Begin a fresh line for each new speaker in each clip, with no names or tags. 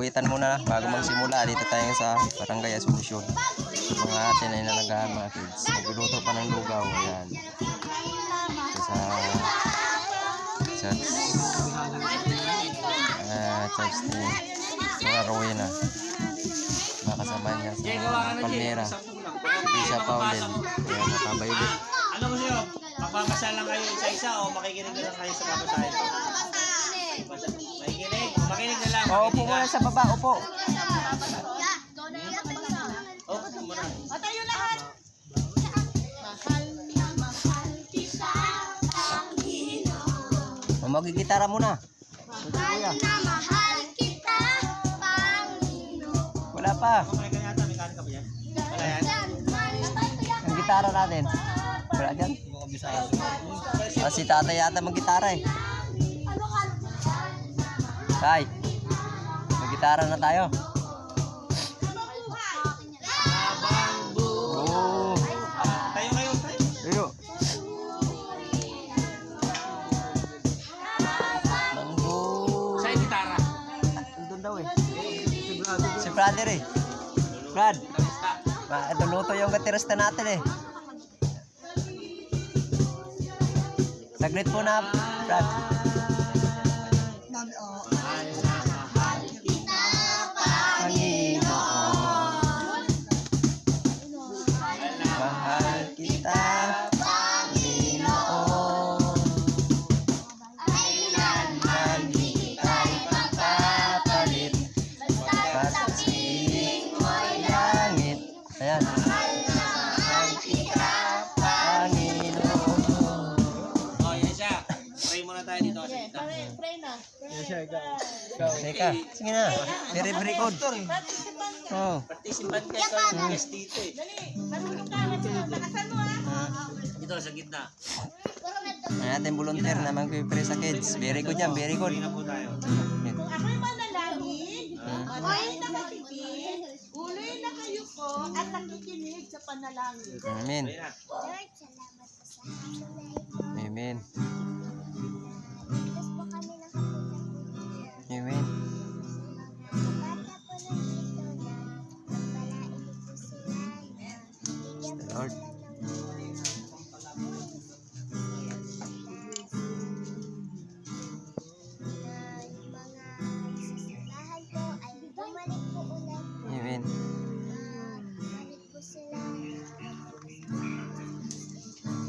awitan muna bago magsimula. Dito tayo sa Barangay Asunsyon. Mga atin ay nalagaan mga kids. Nagluluto pa ng lugaw. Ayan. Ito sa church ni Sora Rowena. Makasama niya sa Palmera. Isa Paulin. Ayan, nakabayulit.
Ano mo siyo? Magpapasal lang kayo isa-isa o makikinig na lang kayo sa papasahin? Makikinig na lang.
Upo muna sa baba, upo.
Upo muna.
Tayo lahat. Mahal na mahal kita, Panginoon.
Magigitara muna.
Mahal na mahal kita, Panginoon.
Wala pa.
May kanyata, may kanin ka ba yan? Wala yan?
Ang gitara natin. Wala dyan. Si tatay yata mag-gitara eh. Tay, mag-gitara na tayo. Oo.
Tayo kayo, tayo.
Tayo. Manggo.
Sa'yo gitara.
Andun daw eh. Si brother eh. Brad. Ito luto yung gatirasta natin eh. Saglit po na, Brad. Panginoon. Mahal kita, Panginoon. Kailanman di tayo magpapalit. Basta piling mo'y langit. Ayan. Mahal kita, Panginoon.
Oh, yan siya. Pray muna tayo dito.
Pray na.
Teka, sige na. Very good. Oh.
Participant kayo kayo guest dito eh.
Dali, marunong ka. Lakasan mo
Dito sa gitna.
Ating volunteer na mag-pray sa kids. Very good yan, very good.
Pray na po tayo.
Kung ako'y manalangin, ako'y nakatipid, uloy na kayo po at nakikinig sa panalangin.
Amen.
Pray na.
Lord, salamat po sa tonight.
Amen.
Tapos po kami nakapunta
Amen.
bata po nandito na magpalain po sila na bigyan po
Lord.
sila ng na yung mga sisimbahan po ay bumalik po ulit.
Amen.
Balik po sila.
Amen.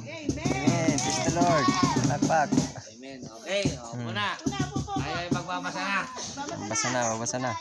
Amen. Praise the Lord. Palakpak.
Amen. Okay. O, muna.
Una po po.
Ay, magbabasa na.
Babasa na, babasa na.